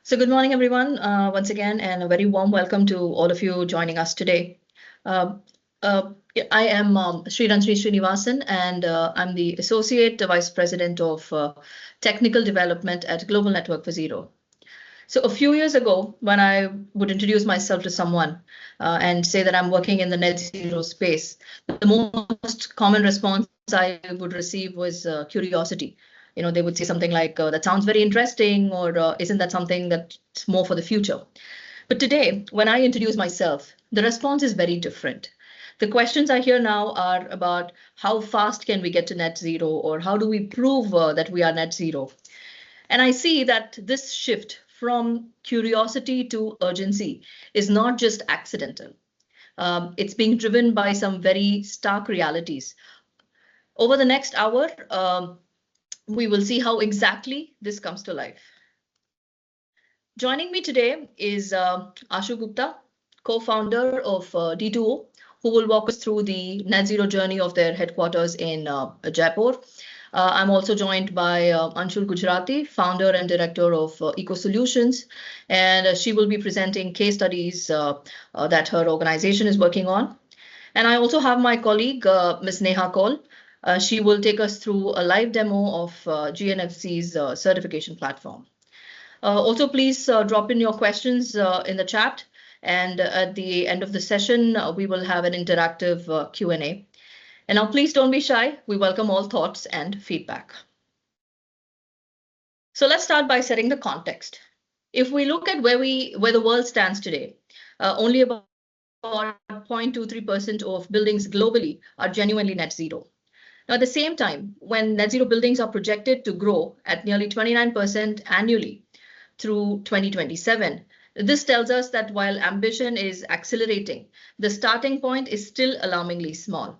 So good morning, everyone, once again, and a very warm welcome to all of you joining us today. Uh, uh, I am Sriranjani Srinivasan, and I'm the Associate Vice President of Technical Development at Global Network for Zero. So a few years ago, when I would introduce myself to someone and say that I'm working in the net zero space, the most common response I would receive was curiosity. They would say something like, that sounds very interesting, or isn't that something that's more for the future? But today, when I introduce myself, the response is very different. The questions I hear now are about how fast can we get to net zero, or how do we prove that we are net zero? And I see that this shift from curiosity to urgency is not just accidental. It's being driven by some very stark realities. Over the next hour, we will see how exactly this comes to life. Joining me today is Ashu Gupta, co-founder of D2O, who will walk us through the net zero journey of their headquarters in Jaipur. I'm also joined by Anshul.P.Gujarathi, founder and director of Eco Solutions, and she will be presenting case studies that her organization is working on. And I also have my colleague, Ms. Neha Kaul. She will take us through a live demo of GNFZ's certification platform. Also, please drop in your questions in the chat. And at the end of the session, we will have an interactive Q&A. And now, please don't be shy. We welcome all thoughts and feedback. So let's start by setting the context. If we look at where the world stands today, only about 0.23% of buildings globally are genuinely net zero. Now, at the same time, when net zero buildings are projected to grow at nearly 29% annually through 2027, this tells us that while ambition is accelerating, the starting point is still alarmingly small.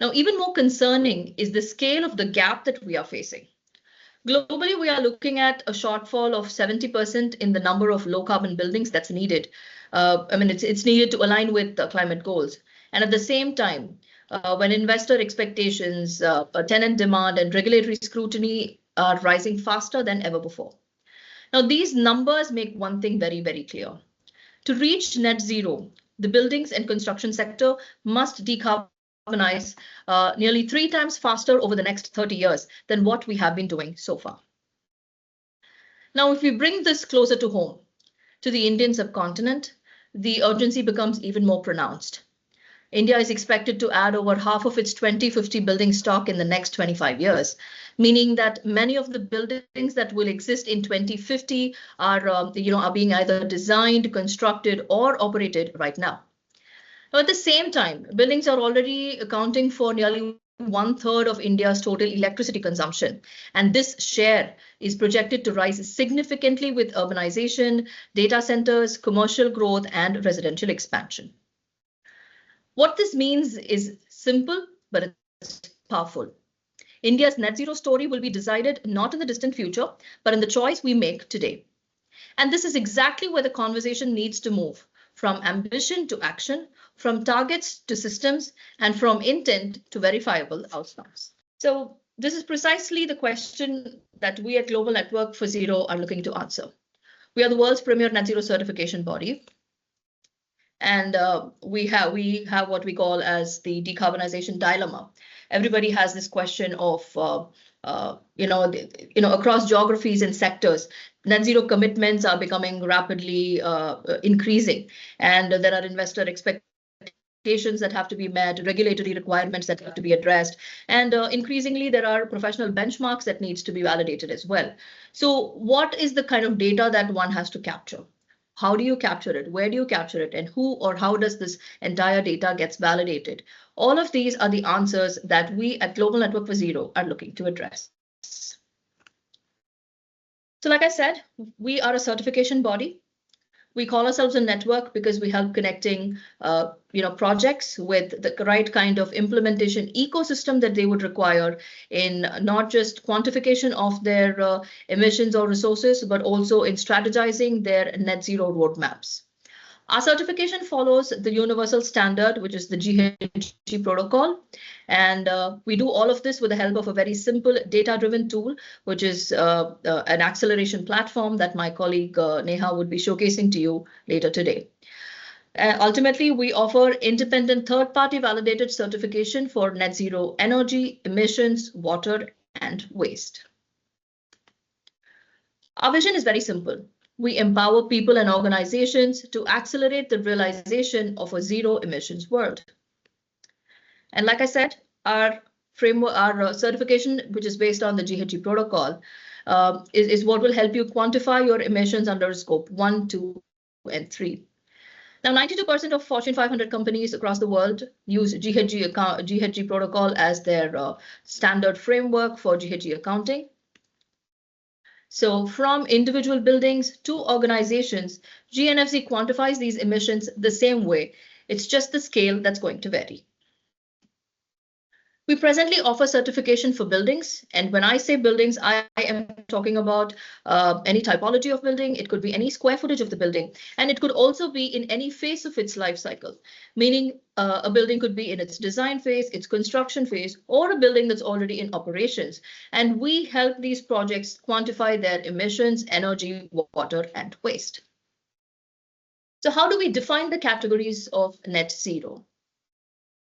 Now, even more concerning is the scale of the gap that we are facing. Globally, we are looking at a shortfall of 70% in the number of low carbon buildings that's needed. It's needed to align with the climate goals. And at the same time, when investor expectations, tenant demand, and regulatory scrutiny are rising faster than ever before. Now, these numbers make one thing very, very clear. To reach net zero, the buildings and construction sector must decarbonize nearly 3 times faster over the next 30 years than what we have been doing so far. Now, if we bring this closer to home, to the Indian subcontinent, the urgency becomes even more pronounced. India is expected to add over half of its 2050 building stock in the next 25 years, meaning that many of the buildings that will exist in 2050 are being either designed, constructed, or operated right now. Now, at the same time, buildings are already accounting for nearly 1/3 of India's total electricity consumption, and this share is projected to rise significantly with urbanization, data centers, commercial growth, and residential expansion. What this means is simple, but it's powerful. India's net zero story will be decided not in the distant future, but in the choice we make today. And this is exactly where the conversation needs to move, from ambition to action, from targets to systems, and from intent to verifiable outcomes. So this is precisely the question that we at Global Network for Zero are looking to answer. We are the world's premier net zero certification body. And we have what we call as the decarbonization dilemma. Everybody has this question of, across geographies and sectors, net zero commitments are becoming rapidly increasing, and there are investor expectations that have to be met, regulatory requirements that have to be addressed, and increasingly there are professional benchmarks that needs to be validated as well. So what is the kind of data that one has to capture? How do you capture it? Where do you capture it? And who or how does this entire data gets validated? All of these are the answers that we at Global Network for Zero are looking to address. So like I said, we are a certification body. We call ourselves a network because we help connecting projects with the right kind of implementation ecosystem that they would require in not just quantification of their emissions or resources, but also in strategizing their net zero roadmaps. Our certification follows the universal standard, which is the GHG protocol. And we do all of this with the help of a very simple data-driven tool, which is an acceleration platform that my colleague Neha would be showcasing to you later today. Ultimately, we offer independent third-party validated certification for net zero energy, emissions, water, and waste. Our vision is very simple. We empower people and organizations to accelerate the realization of a zero emissions world. And like I said, our framework, our certification, which is based on the GHG protocol, is what will help you quantify your emissions under scope 1, 2, and 3. Now, 92% of Fortune 500 companies across the world use GHG protocol as their standard framework for GHG accounting. So from individual buildings to organizations, GNFZ quantifies these emissions the same way. It's just the scale that's going to vary. We presently offer certification for buildings. And when I say buildings, I am talking about any typology of building. It could be any square footage of the building. And it could also be in any phase of its life cycle, meaning a building could be in its design phase, its construction phase, or a building that's already in operations. And we help these projects quantify their emissions, energy, water, and waste. So how do we define the categories of net zero?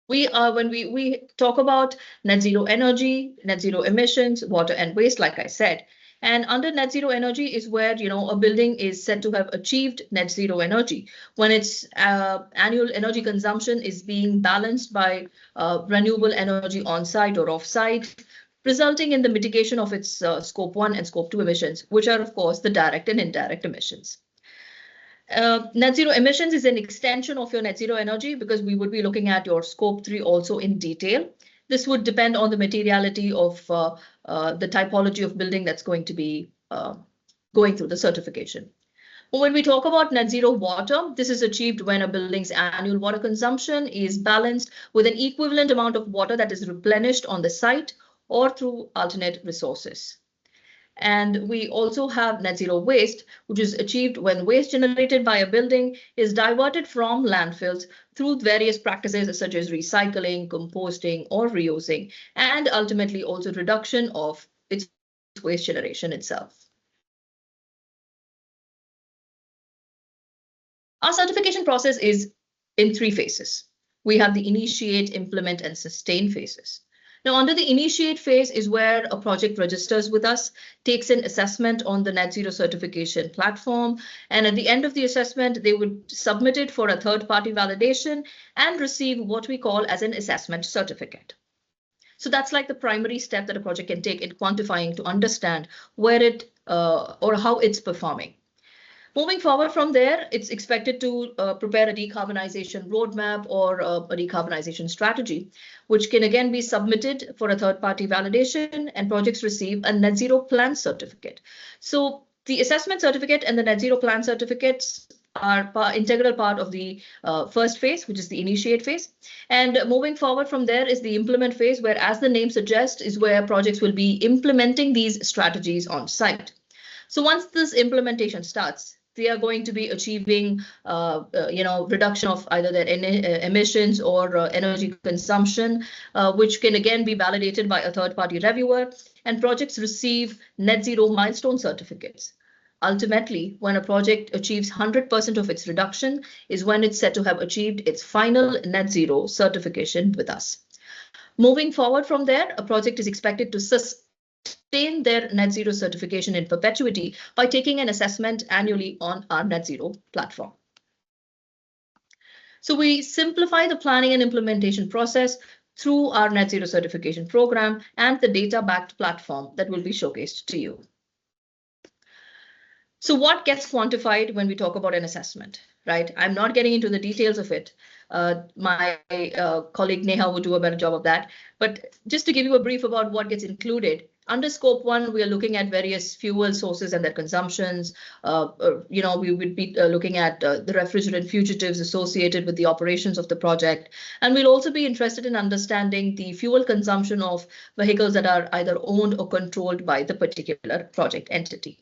When we talk about net zero energy, net zero emissions, water and waste, like I said, and under net zero energy is where, a building is said to have achieved net zero energy when its annual energy consumption is being balanced by renewable energy on site or off site, resulting in the mitigation of its scope 1 and scope 2 emissions, which are, of course, the direct and indirect emissions. Net zero emissions is an extension of your net zero energy because we would be looking at your scope 3 also in detail. This would depend on the materiality of the typology of building that's going to be going through the certification. When we talk about net zero water, this is achieved when a building's annual water consumption is balanced with an equivalent amount of water that is replenished on the site or through alternate resources. And we also have net zero waste, which is achieved when waste generated by a building is diverted from landfills through various practices such as recycling, composting, or reusing, and ultimately also reduction of its waste generation itself. Our certification process is in 3 phases. We have the initiate, implement, and sustain phases. Now, under the initiate phase is where a project registers with us, takes an assessment on the net zero certification platform, and at the end of the assessment, they would submit it for a third-party validation and receive what we call as an assessment certificate. So that's like the primary step that a project can take in quantifying to understand where it or how it's performing. Moving forward from there, it's expected to prepare a decarbonization roadmap or a decarbonization strategy, which can again be submitted for a third-party validation, and projects receive a net zero plan certificate. So the assessment certificate and the net zero plan certificates are integral part of the first phase, which is the initiate phase. And moving forward from there is the implement phase, where, as the name suggests, is where projects will be implementing these strategies on site. So once this implementation starts, they are going to be achieving, reduction of either their emissions or energy consumption, which can again be validated by a third-party reviewer, and projects receive net zero milestone certificates. Ultimately, when a project achieves 100% of its reduction is when it's said to have achieved its final net zero certification with us. Moving forward from there, a project is expected to sustain their net zero certification in perpetuity by taking an assessment annually on our net zero platform. So we simplify the planning and implementation process through our net zero certification program and the data-backed platform that will be showcased to you. So what gets quantified when we talk about an assessment, right? I'm not getting into the details of it. My colleague Neha would do a better job of that. But just to give you a brief about what gets included, under scope 1, we are looking at various fuel sources and their consumptions. We would be looking at the refrigerant fugitives associated with the operations of the project. And we'll also be interested in understanding the fuel consumption of vehicles that are either owned or controlled by the particular project entity.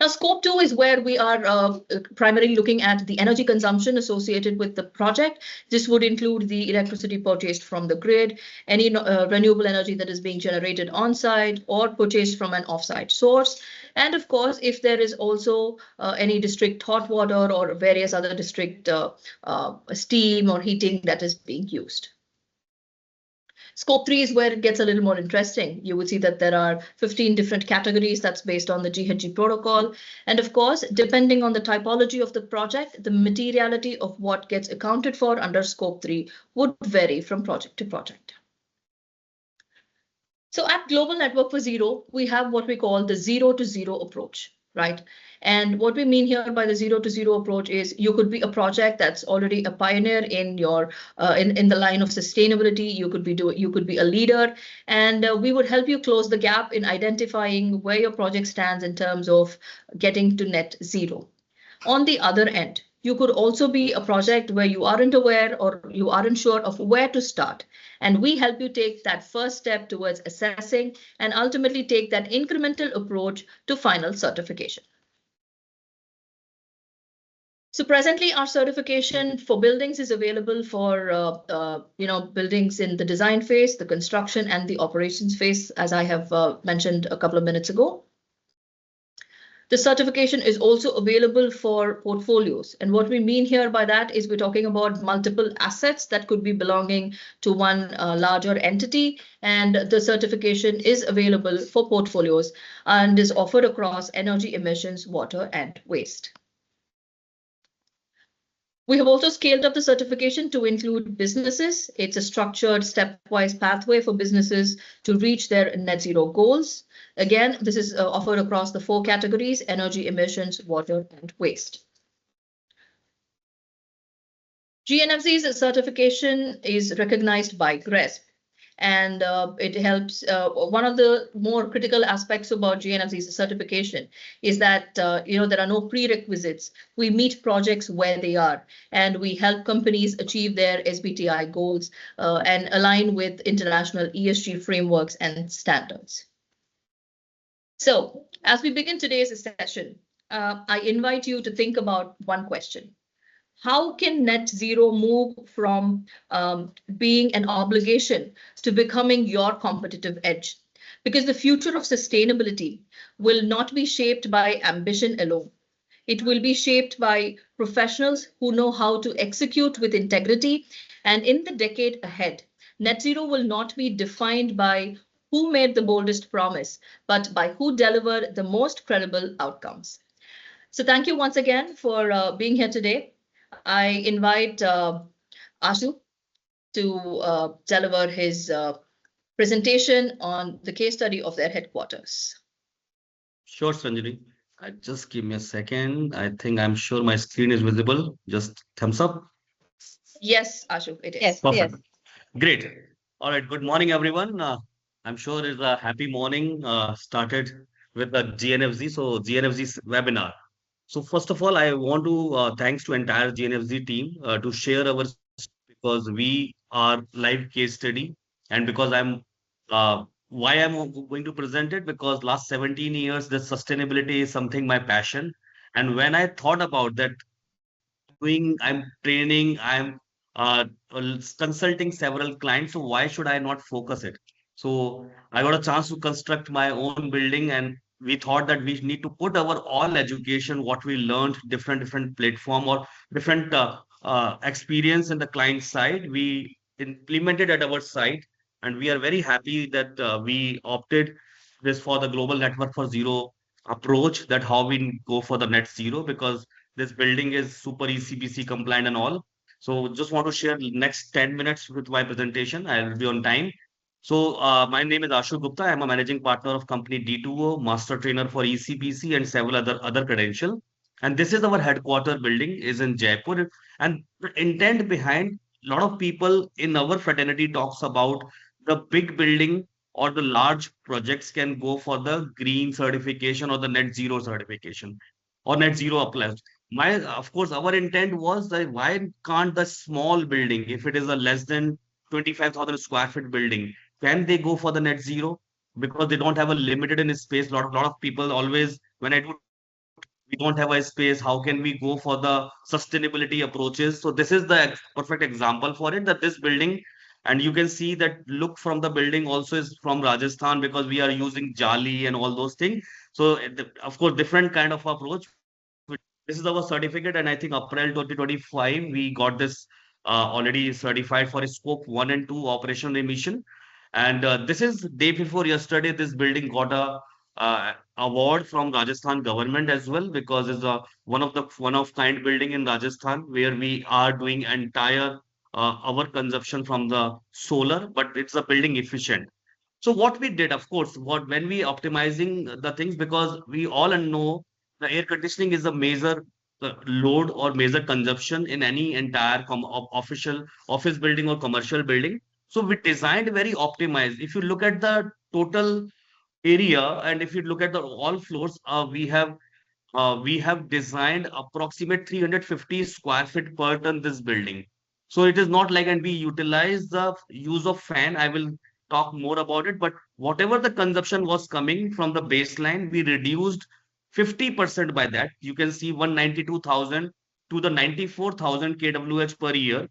Now, scope 2 is where we are primarily looking at the energy consumption associated with the project. This would include the electricity purchased from the grid, any renewable energy that is being generated on-site or purchased from an off-site source. And of course, if there is also any district hot water or various other district steam or heating that is being used. Scope 3 is where it gets a little more interesting. You would see that there are 15 different categories that's based on the GHG protocol. And of course, depending on the typology of the project, the materiality of what gets accounted for under Scope 3 would vary from project to project. So at Global Network for Zero, we have what we call the zero to zero approach, right? And what we mean here by the zero to zero approach is you could be a project that's already a pioneer in your in the line of sustainability. You could be a leader, and we would help you close the gap in identifying where your project stands in terms of getting to net zero. On the other end, you could also be a project where you aren't aware or you aren't sure of where to start. And we help you take that first step towards assessing and ultimately take that incremental approach to final certification. So presently, our certification for buildings is available for buildings in the design phase, the construction, and the operations phase, as I have mentioned a couple of minutes ago. The certification is also available for portfolios. And what we mean here by that is we're talking about multiple assets that could be belonging to one larger entity. And the certification is available for portfolios and is offered across energy, emissions, water, and waste. We have also scaled up the certification to include businesses. It's a structured stepwise pathway for businesses to reach their net zero goals. Again, this is offered across the 4 categories: energy, emissions, water, and waste. GNFZ's certification is recognized by GRESB. And it helps. One of the more critical aspects about GNFZ's certification is that there are no prerequisites. We meet projects where they are, and we help companies achieve their SBTi goals and align with international ESG frameworks and standards. So, as we begin today's session, I invite you to think about one question. How can net zero move from being an obligation to becoming your competitive edge? Because the future of sustainability will not be shaped by ambition alone. It will be shaped by professionals who know how to execute with integrity. And in the decade ahead, net zero will not be defined by who made the boldest promise, but by who delivered the most credible outcomes. So thank you once again for being here today. I invite Ashu to deliver his presentation on the case study of their headquarters. Sure, Sanjani. Just give me a second. I'm sure my screen is visible. Just thumbs up. Yes, Ashu, it is. Yes, Perfect. yes. Great. All right. Good morning, everyone. I'm sure it's a happy morning. Started with the GNFZ. So GNFZ webinar. So first of all, I want to thanks to entire GNFZ team to share our because we are live case study and because why I'm going to present it because last 17 years the sustainability is something my passion, and when I thought about that, I'm training, I'm consulting several clients, so why should I not focus it? So I got a chance to construct my own building, and we thought that we need to put our all education, what we learned, different platform or different experience in the client side. We implemented at our site, and we are very happy that we opted this for the global network for zero approach. That how we go for the net zero because this building is super ECBC compliant and all. So just want to share next 10 minutes with my presentation. I'll be on time. So my name is Ashu Gupta. I'm a managing partner of company D2O, master trainer for ECPC and several other credential. And this is our headquarter building is in Jaipur. And the intent behind a lot of people in our fraternity talks about the big building or the large projects can go for the green certification or the net zero certification or net zero uplift. Of course, our intent was that why can't the small building, if it is a less than 25,000 square feet building, can they go for the net zero? Because they don't have a limited in space. Lot of people always, when I do we don't have a space. How can we go for the sustainability approaches? So this is the perfect example for it, that this building, and you can see that look from the building also is from Rajasthan, because we are using jali and all those things. So of course, different kind of approach. This is our certificate, and I think April 2025 we got this already certified for a scope 1 and 2 operational emission. And this is day before yesterday. This building got a award from Rajasthan government as well, because it's a one of kind building in Rajasthan, where we are doing entire our consumption from the solar, but it's a building efficient. So what we did, of course, what when we optimizing the things, because we all know the air conditioning is a major load or major consumption in any entire official office building or commercial building. So we designed very optimized. If you look at the total area, and if you look at the all floors, we have designed approximate 350 square feet per ton this building. So it is not like, and we utilize the use of fan. I will talk more about it, but whatever the consumption was coming from the baseline, we reduced 50% by that. You can see 192,000 to the 94,000 kWh per year,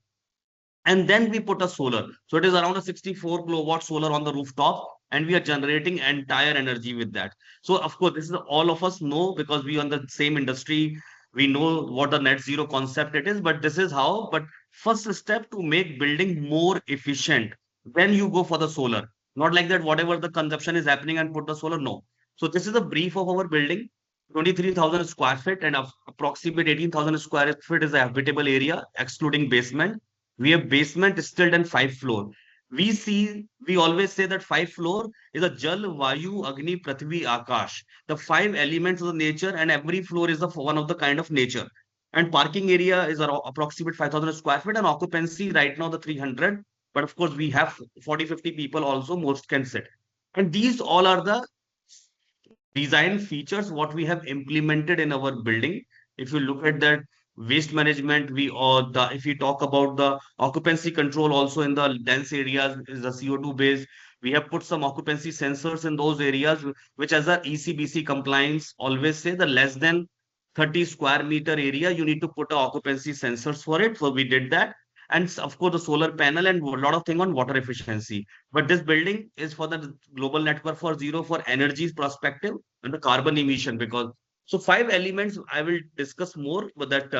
and then we put a solar. So it is around a 64 kilowatt solar on the rooftop, and we are generating entire energy with that. So of course, this is all of us know, because we are in the same industry. We know what the net zero concept it is, but this is how. But first step to make building more efficient, when you go for the solar, not like that, whatever the consumption is happening and put the solar. No. So this is a brief of our building. 23,000 square feet, and approximate 18,000 square feet is the habitable area, excluding basement. We have basement still and 5 floor. We always say that 5 floor is a Jal, Vayu, Agni, Prithvi, Akash. The 5 elements of the nature, and every floor is one of the kind of nature. And parking area is around approximate 5,000 square feet, and occupancy right now the 300. But of course, we have 40, 50 people also, most can sit. And these all are the design features what we have implemented in our building. If you look at that waste management, we or the if we talk about the occupancy control also in the dense areas is the CO2 based. We have put some occupancy sensors in those areas, which as a ECBC compliance always say the less than 30 square meter area, you need to put a occupancy sensors for it. So we did that. And of course, the solar panel and a lot of thing on water efficiency. But this building is for the global network for zero for energy perspective and the carbon emission, because so 5 elements I will discuss more, but that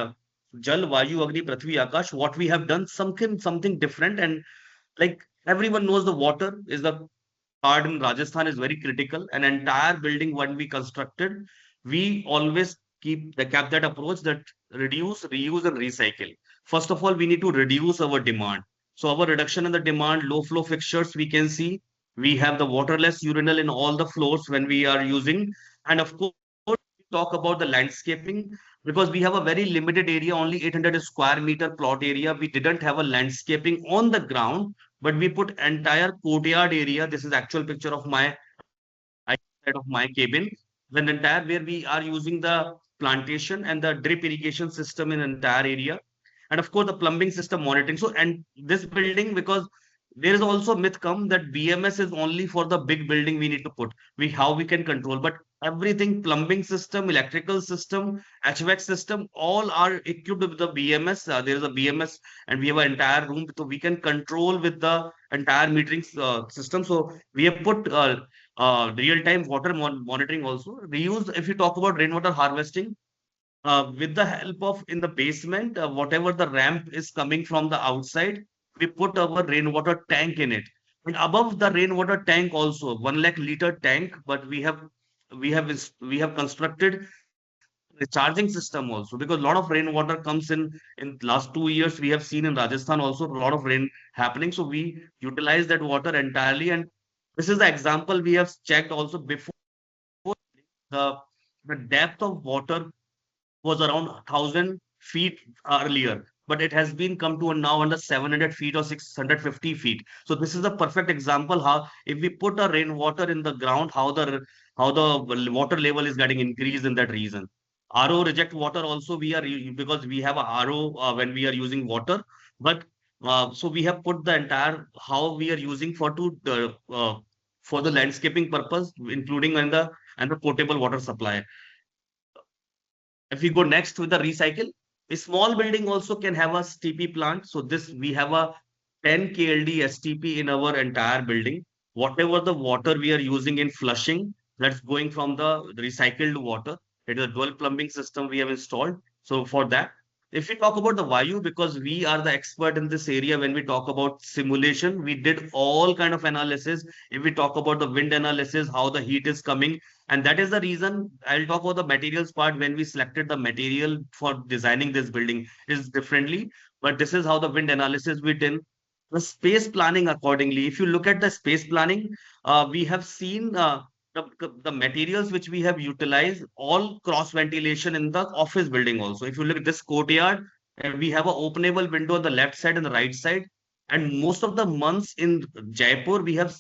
Jal, Vayu, Agni, Prithvi, Akash, what we have done something different. And like everyone knows, the water is the part in Rajasthan is very critical. An entire building when we constructed, we always kept that approach, that reduce, reuse, and recycle. First of all, we need to reduce our demand. So our reduction in the demand, low flow fixtures, we can see we have the waterless urinal in all the floors when we are using. And of course, we talk about the landscaping, because we have a very limited area, only 800 square meter plot area. We didn't have a landscaping on the ground, but we put entire courtyard area. This is actual picture of my side of my cabin. The entire where we are using the plantation and the drip irrigation system in entire area, and of course the plumbing system monitoring. So and this building, because there is also myth come that BMS is only for the big building we need to put. We how we can control, but everything plumbing system, electrical system, HVAC system, all are equipped with the BMS. There is a BMS, and we have an entire room, so we can control with the entire metering system. So we have put real-time water monitoring also. Reuse, if you talk about rainwater harvesting, with the help of in the basement, whatever the ramp is coming from the outside, we put our rainwater tank in it. And above the rainwater tank also, 1 lakh liter tank, but we have constructed the charging system also, because a lot of rainwater comes in last 2 years. We have seen in Rajasthan also a lot of rain happening. So we utilize that water entirely. And this is the example we have checked also before. The, the depth of water was around 1,000 feet earlier, but it has been come to now under 700 feet or 650 feet. So this is a perfect example how if we put a rainwater in the ground, how the water level is getting increased in that region. RO reject water also we are because we have a RO when we are using water, but so we have put the entire how we are using for the landscaping purpose, including and the potable water supply. If we go next with the recycle, a small building also can have a STP plant. So this we have a 10 KLD STP in our entire building. Whatever the water we are using in flushing, that's going from the recycled water. It is a dual plumbing system we have installed. So for that, if we talk about the Vayu, because we are the expert in this area, when we talk about simulation, we did all kind of analysis. If we talk about the wind analysis, how the heat is coming, and that is the reason I'll talk about the materials part. When we selected the material for designing this building is differently, but this is how the wind analysis we did. The space planning accordingly. If you look at the space planning, we have seen the materials which we have utilized all cross ventilation in the office building also. If you look at this courtyard, and we have an openable window on the left side and the right side. And most of the months in Jaipur, we have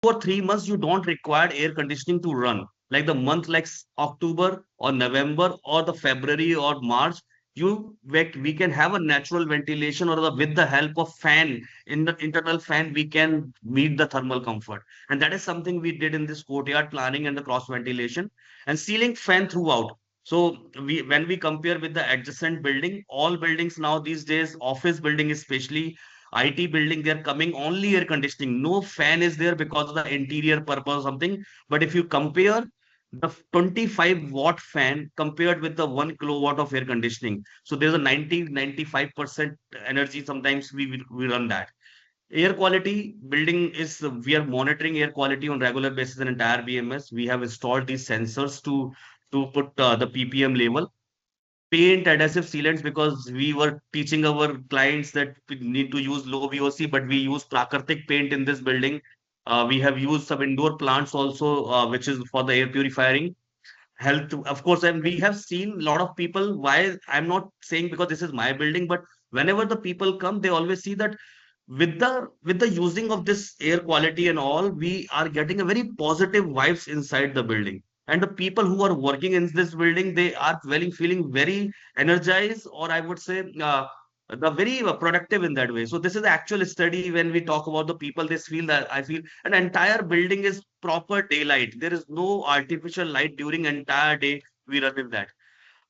for 3 months you don't require air conditioning to run, like the month like October or November or the February or March. We can have a natural ventilation, or with the help of fan, in the internal fan we can meet the thermal comfort. And that is something we did in this courtyard planning and the cross ventilation and ceiling fan throughout. So when we compare with the adjacent building, all buildings now these days, office building especially, IT building, they're coming only air conditioning. No fan is there because of the interior purpose or something. But if you compare the 25-watt fan compared with the 1 kilowatt of air conditioning, so there's a 95% energy. Sometimes we run that. Air quality building is, we are monitoring air quality on regular basis in entire BMS. We have installed these sensors to put the ppm level. Paint adhesive sealants, because we were teaching our clients that we need to use low VOC, but we use Prakartik paint in this building. We have used some indoor plants also, which is for the air purifying health, of course. And we have seen a lot of people. Why I'm not saying because this is my building, but whenever the people come, they always see that with the using of this air quality and all, we are getting a very positive vibes inside the building. And the people who are working in this building, they are feeling very energized, or I would say the very productive in that way. So this is the actual study. When we talk about the people, they feel that, I feel an entire building is proper daylight. There is no artificial light during entire day we run in that.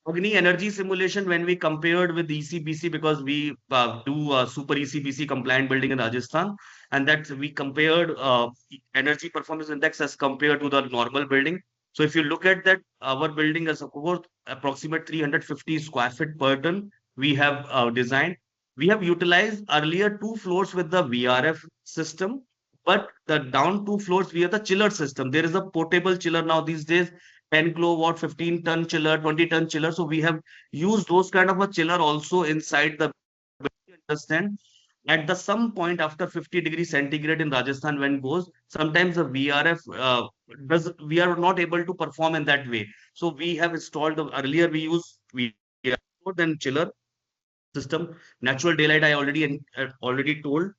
Agni energy simulation, when we compared with ECBC, because we do super ECBC compliant building in Rajasthan, and that we compared energy performance index as compared to the normal building. So if you look at that, our building is about approximate 350 square feet per ton. We have designed. We have utilized earlier 2 floors with the VRF system, but the down 2 floors we have the chiller system. There is a portable chiller now these days, 10 kilowatt, 15-ton chiller, 20-ton chiller. So we have used those kind of a chiller also inside the building. Understand, at the some point after 50 degrees centigrade in Rajasthan when goes, sometimes the VRF we are not able to perform in that way. So we have installed earlier we use VRF more than chiller system. Natural daylight I already told.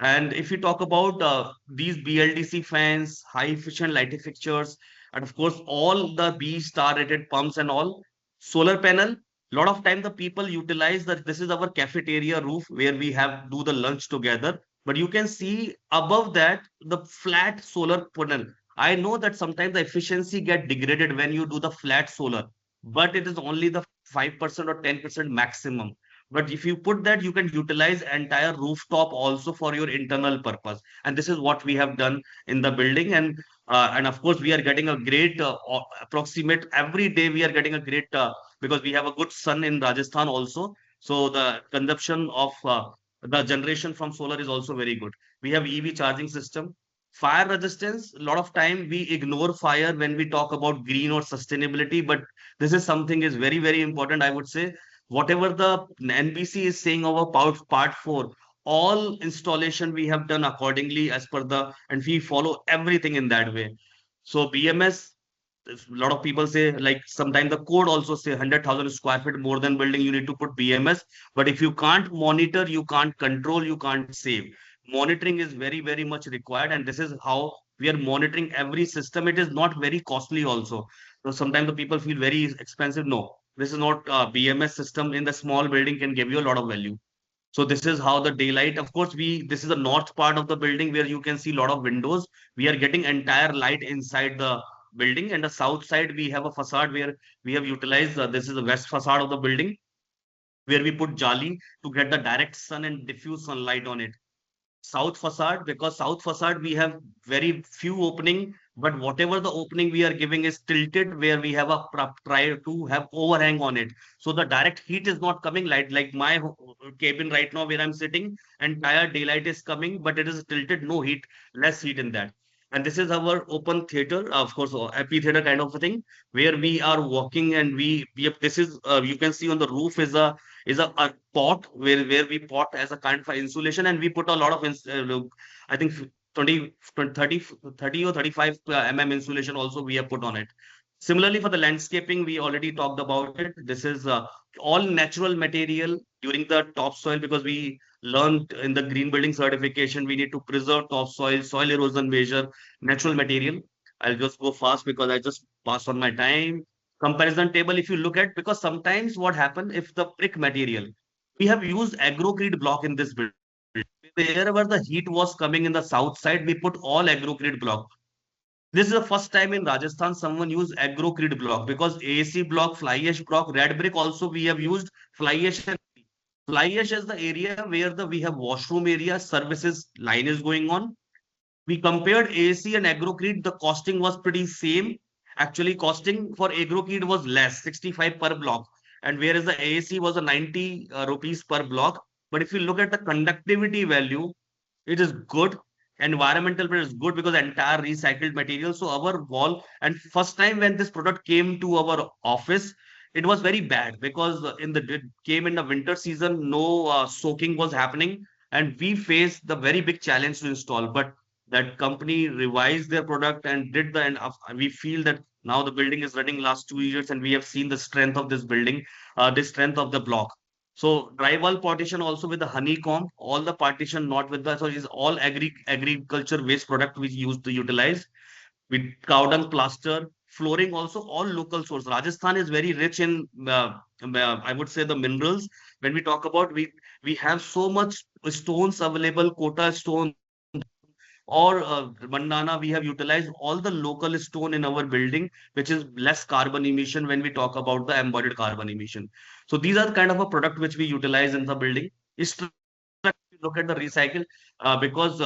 And if you talk about these BLDC fans, high efficient lighting fixtures, and of course all the B star rated pumps and all, solar panel. Lot of time the people utilize that this is our cafeteria roof where we have do the lunch together. But you can see above that the flat solar panel. I know that sometimes the efficiency get degraded when you do the flat solar, but it is only the 5% or 10% maximum. But if you put that, you can utilize entire rooftop also for your internal purpose. And this is what we have done in the building. And of course, we are getting a great approximate every day. We are getting a great because we have a good sun in Rajasthan also. So the consumption of the generation from solar is also very good. We have EV charging system. Fire resistance, a lot of time we ignore fire when we talk about green or sustainability, but this is something is very important. I would say whatever the NBC is saying over part 4, all installation we have done accordingly as per the, and we follow everything in that way. So BMS, a lot of people say, like sometimes the code also say 100,000 square feet more than building, you need to put BMS. But if you can't monitor, you can't control, you can't save. Monitoring is very much required. And this is how we are monitoring every system. It is not very costly also. So sometimes the people feel very expensive. No, this is not BMS system in the small building can give you a lot of value. So this is how the daylight, of course, this is the north part of the building where you can see a lot of windows. We are getting entire light inside the building, and the south side we have a facade where we have utilized this is the west facade of the building, where we put jali to get the direct sun and diffuse sunlight on it. South facade, because south facade we have very few opening, but whatever the opening we are giving is tilted, where we have a try to have overhang on it, so the direct heat is not coming like my cabin right now where I'm sitting, entire daylight is coming, but it is tilted, no heat, less heat in that. And this is our open theater, of course, amphitheater kind of a thing, where we are walking, and we have, this is you can see on the roof is a pot where we pot as a kind of insulation, and we put a lot of I think 20, 30 or 35 insulation also we have put on it. Similarly, for the landscaping, we already talked about it. This is all natural material during the topsoil, because we learned in the green building certification we need to preserve topsoil, soil erosion measure, natural material. I'll just go fast because I just passed on my time. Comparison table, if you look at, because sometimes what happen if the brick material, we have used agrocrete block in this building. Wherever the heat was coming in the south side, we put all agrocrete block. This is the first time in Rajasthan someone used agrocrete block, because AAC block, fly ash block, red brick also we have used fly ash. And fly ash is the area where we have washroom area, services line is going on. We compared AAC and agrocrete, the costing was pretty same. Actually, costing for agrocrete was less, 65 per block, and whereas the AAC was a 90 rupees per block. But if you look at the conductivity value, it is good. Environmental is good because entire recycled material. So our wall, and first time when this product came to our office, it was very bad, because it came in the winter season, no soaking was happening, and we faced the very big challenge to install. But that company revised their product and did the, and we feel that now the building is running last 2 years, and we have seen the strength of this building, the strength of the block. So drywall partition also with the honeycomb, all the partition not with the, so it's all agriculture waste product we used to utilize with cow dung plaster, flooring also all local source. Rajasthan is very rich in, I would say, the minerals. When we talk about, we have so much stones available, Kota stone or Bandana, we have utilized all the local stone in our building, which is less carbon emission when we talk about the embodied carbon emission. So these are the kind of a product which we utilize in the building. Look at the recycle, because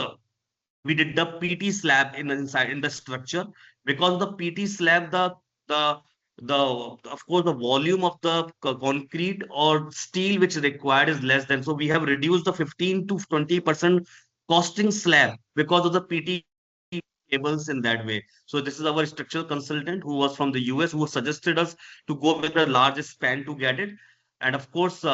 we did the PT slab inside in the structure, because the PT slab, the the of course the volume of the concrete or steel which is required is less than, so we have reduced the 15 to 20% costing slab because of the PT cables in that way. So this is our structural consultant who was from the US, who suggested us to go with the largest span to get it. And of course,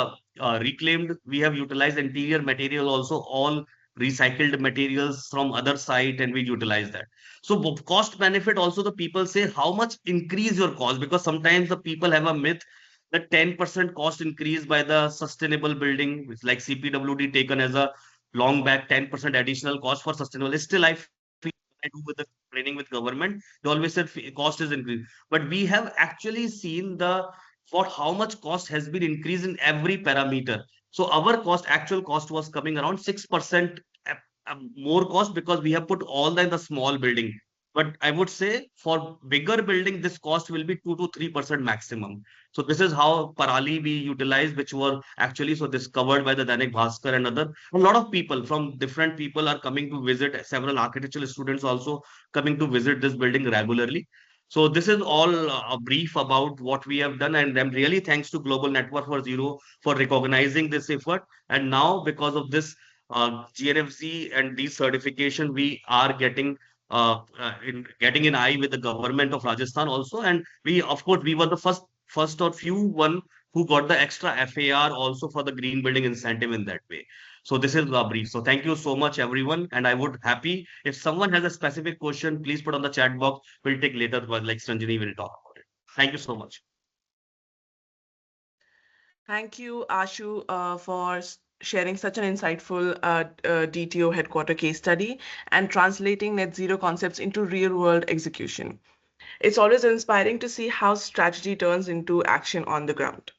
reclaimed, we have utilized interior material also, all recycled materials from other site, and we utilize that. So cost benefit also, the people say how much increase your cost, because sometimes the people have a myth that 10% cost increase by the sustainable building, which like CPWD taken as a long back, 10% additional cost for sustainable. Still, I feel I do with the training with government, they always said cost is increased. But we have actually seen the for how much cost has been increased in every parameter. So our cost, actual cost was coming around 6% more cost, because we have put all that in the small building. But I would say for bigger building, this cost will be 2 to 3% maximum. So this is how Parali we utilize, which were actually so discovered by the Dainik Bhaskar and other. A lot of people from different people are coming to visit. Several architectural students also coming to visit this building regularly. So this is all a brief about what we have done, and I'm really thanks to Global Network for Zero for recognizing this effort. And now, because of this GNFZ and these certification, we are getting in eye with the government of Rajasthan also. And we, of course, we were the first or few one who got the extra FAR also for the green building incentive in that way. So this is a brief. So thank you so much, everyone. And I would happy if someone has a specific question, please put on the chat box. We'll take later, but like Sriranjani will talk about it. Thank you so much. Thank you, Ashu, for sharing such an insightful D2O headquarter case study and translating net zero concepts into real world execution. It's always inspiring to see how strategy turns into action on the ground.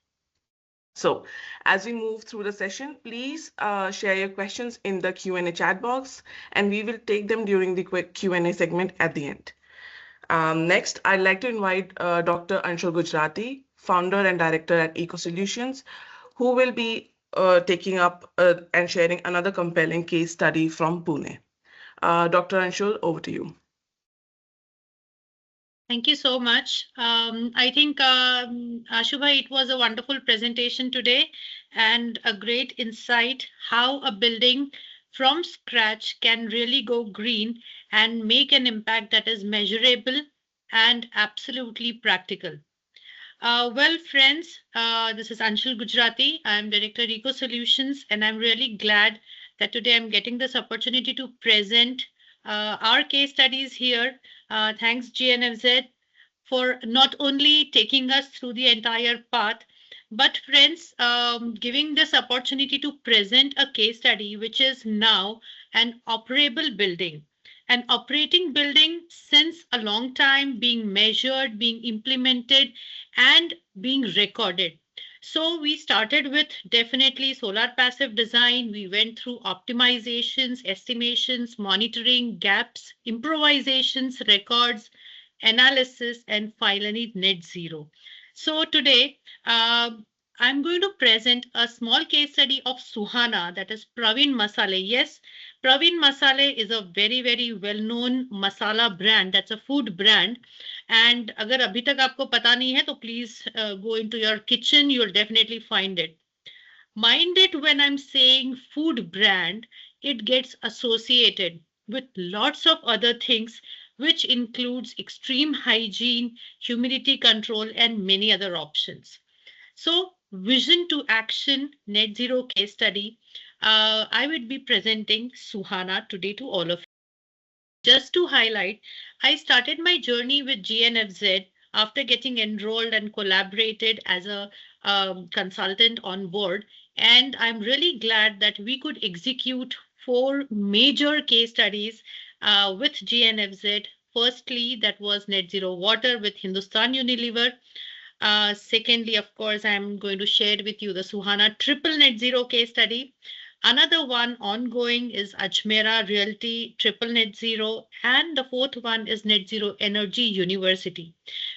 So as we move through the session, please share your questions in the Q&A chat box, and we will take them during the quick Q&A segment at the end. Next, I'd like to invite Dr. Anshul.P.Gujarathi, founder and director at Eco Solutions, who will be taking up and sharing another compelling case study from Pune. Dr. Anshul, over to you. Thank you so much. I think, Ashubha, it was a wonderful presentation today and a great insight how a building from scratch can really go green and make an impact that is measurable and absolutely practical. Well, friends, this is Anshul.P.Gujarathi. I'm Director Eco Solutions, and I'm really glad that today I'm getting this opportunity to present our case studies here. Thanks GNFZ for not only taking us through the entire path, but friends, giving this opportunity to present a case study which is now an operable building. An operating building since a long time being measured, being implemented, and being recorded. So we started with definitely solar passive design. We went through optimizations, estimations, monitoring, gaps, improvisations, records, analysis, and finally net zero. So today, I'm going to present a small case study of Suhana, that is Pravin Masalewale. Yes, Pravin Masalewale is a very, very well-known masala brand. That's a food brand. And अगर अभी तक आपको पता नहीं है, तो please go into your kitchen. You'll definitely find it. Mind it when I'm saying food brand, it gets associated with lots of other things, which includes extreme hygiene, humidity control, and many other options. So vision to action net zero case study. I would be presenting Suhana today to all of you. Just to highlight, I started my journey with GNFZ after getting enrolled and collaborated as a consultant on board. And I'm really glad that we could execute 4 major case studies with GNFZ. Firstly, that was net zero water with Hindustan Unilever. Secondly, of course, I'm going to share with you the Suhana triple net zero case study. Another one ongoing is Ajmera Realty Triple Net Zero, and the fourth one is Net Zero Energy University.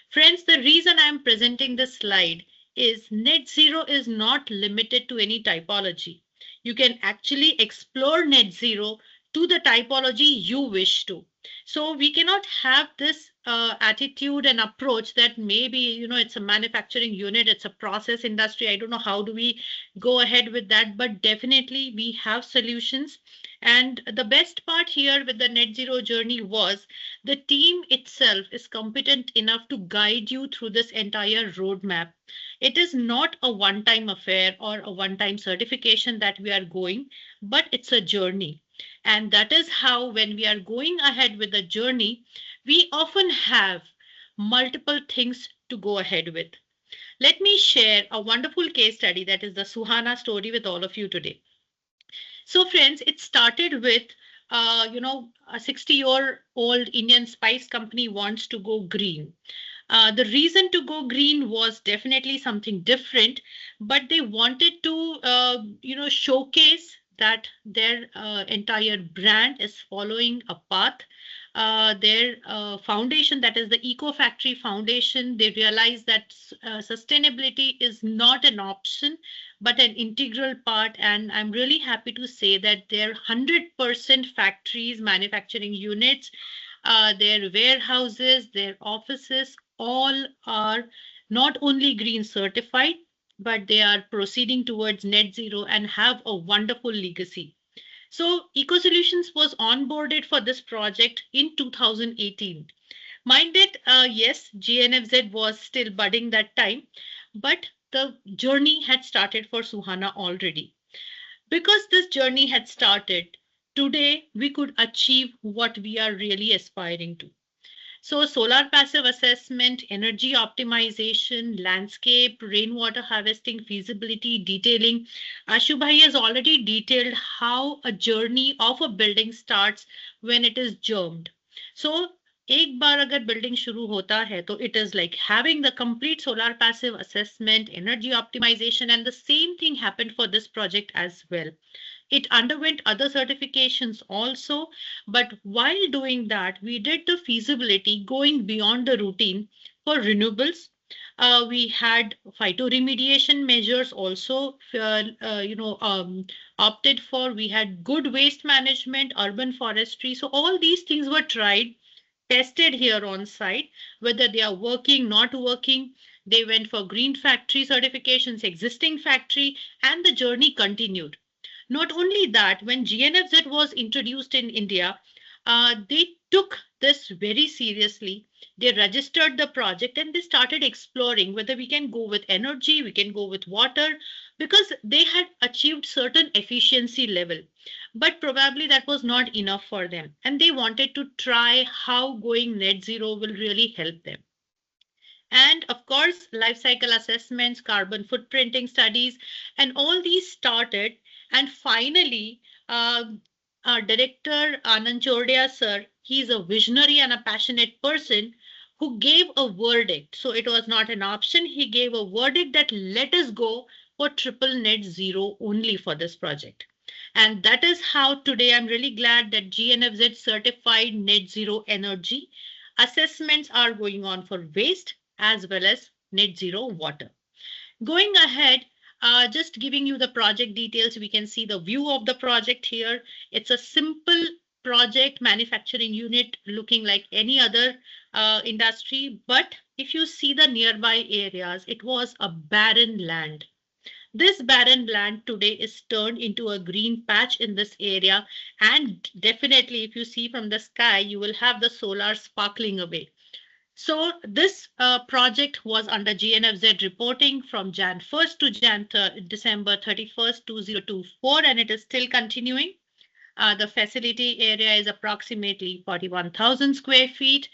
Friends, the reason I'm presenting this slide is net zero is not limited to any typology. You can actually explore net zero to the typology you wish to. So we cannot have this attitude and approach that maybe, you know, it's a manufacturing unit, it's a process industry. I don't know how do we go ahead with that, but definitely we have solutions. And the best part here with the net zero journey was the team itself is competent enough to guide you through this entire roadmap. It is not a one-time affair or a one-time certification that we are going, but it's a journey. And that is how, when we are going ahead with the journey, we often have multiple things to go ahead with. Let me share a wonderful case study, that is the Suhana story, with all of you today. So friends, it started with, a 60-year-old Indian spice company wants to go green. The reason to go green was definitely something different, but they wanted to, showcase that their entire brand is following a path. Their foundation, that is the Eco Factory Foundation, they realized that sustainability is not an option, but an integral part. And I'm really happy to say that their 100% factories, manufacturing units, their warehouses, their offices, all are not only green certified, but they are proceeding towards net zero and have a wonderful legacy. So Eco Solutions was onboarded for this project in 2018. Mind it, yes, GNFZ was still budding that time, but the journey had started for Suhana already. Because this journey had started, today we could achieve what we are really aspiring to. So solar passive assessment, energy optimization, landscape, rainwater harvesting, feasibility, detailing. Ashu Bhai has already detailed how a journey of a building starts when it is germed. So एक बार अगर building शुरू होता है, तो it is like having the complete solar passive assessment, energy optimization, and the same thing happened for this project as well. It underwent other certifications also, but while doing that, we did the feasibility going beyond the routine for renewables. We had phytoremediation measures also, opted for. We had good waste management, urban forestry. So all these things were tried, tested here on site, whether they are working, not working. They went for green factory certifications, existing factory, and the journey continued. Not only that, when GNFZ was introduced in India, they took this very seriously. They registered the project and they started exploring whether we can go with energy, we can go with water, because they had achieved certain efficiency level. But probably that was not enough for them. And they wanted to try how going net zero will really help them. And of course, life cycle assessments, carbon footprinting studies, and all these started. And finally, our director, Anand Chordia sir, he's a visionary and a passionate person who gave a verdict. So it was not an option. He gave a verdict that let us go for triple net zero only for this project. And that is how today I'm really glad that GNFZ certified net zero energy. Assessments are going on for waste as well as net zero water. Going ahead, just giving you the project details, we can see the view of the project here. It's a simple project manufacturing unit looking like any other industry. But if you see the nearby areas, it was a barren land. This barren land today is turned into a green patch in this area. And definitely, if you see from the sky, you will have the solar sparkling away. So this project was under GNFZ reporting from Jan 1st to December 31st, 2024, and it is still continuing. The facility area is approximately 41,000 square feet,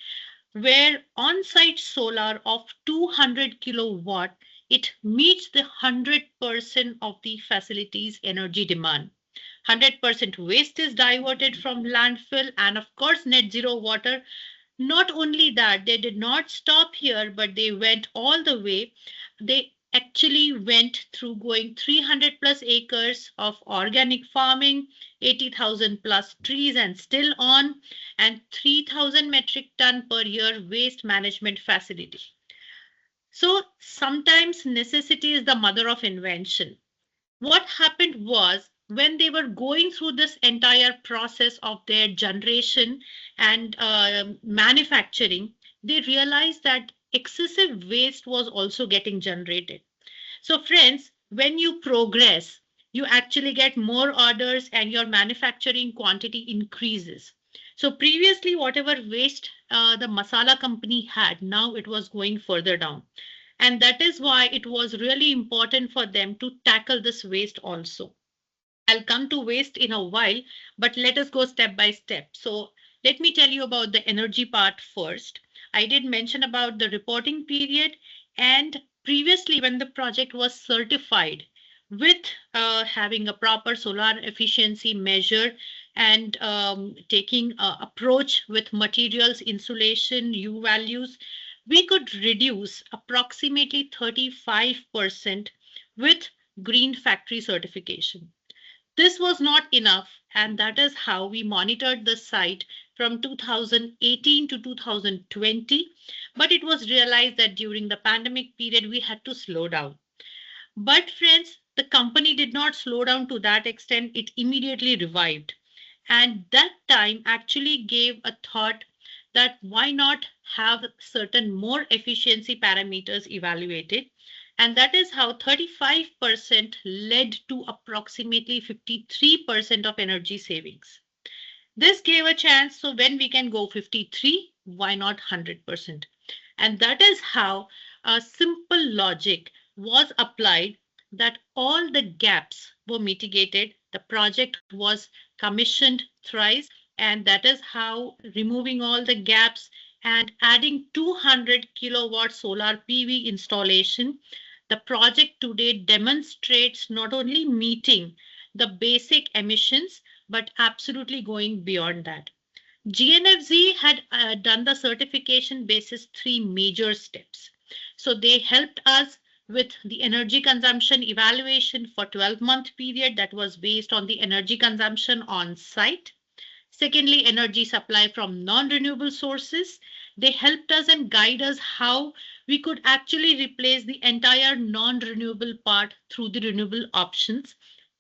where on-site solar of 200 kilowatt, it meets the 100% of the facility's energy demand. 100% waste is diverted from landfill, and of course, net zero water. Not only that, they did not stop here, but they went all the way. They actually went through going 300 plus acres of organic farming, 80,000 plus trees and still on, and 3,000 metric ton per year waste management facility. So sometimes necessity is the mother of invention. What happened was, when they were going through this entire process of their generation and manufacturing, they realized that excessive waste was also getting generated. So friends, when you progress, you actually get more orders and your manufacturing quantity increases. So previously, whatever waste the masala company had, now it was going further down. And that is why it was really important for them to tackle this waste also. I'll come to waste in a while, but let us go step by step. So let me tell you about the energy part first. I did mention about the reporting period, and previously when the project was certified with having a proper solar efficiency measure and taking approach with materials, insulation, U values, we could reduce approximately 35% with green factory certification. This was not enough, and that is how we monitored the site from 2018 to 2020. But it was realized that during the pandemic period, we had to slow down. But friends, the company did not slow down to that extent. It immediately revived. And that time actually gave a thought that why not have certain more efficiency parameters evaluated. And that is how 35% led to approximately 53% of energy savings. This gave a chance. So when we can go 53, why not 100%? And that is how a simple logic was applied, that all the gaps were mitigated. The project was commissioned thrice, and that is how removing all the gaps and adding 200 kilowatt solar PV installation, the project today demonstrates not only meeting the basic emissions, but absolutely going beyond that. GNFZ had done the certification basis 3 major steps. So they helped us with the energy consumption evaluation for 12-month period that was based on the energy consumption on site. Secondly, energy supply from non-renewable sources. They helped us and guide us how we could actually replace the entire non-renewable part through the renewable options.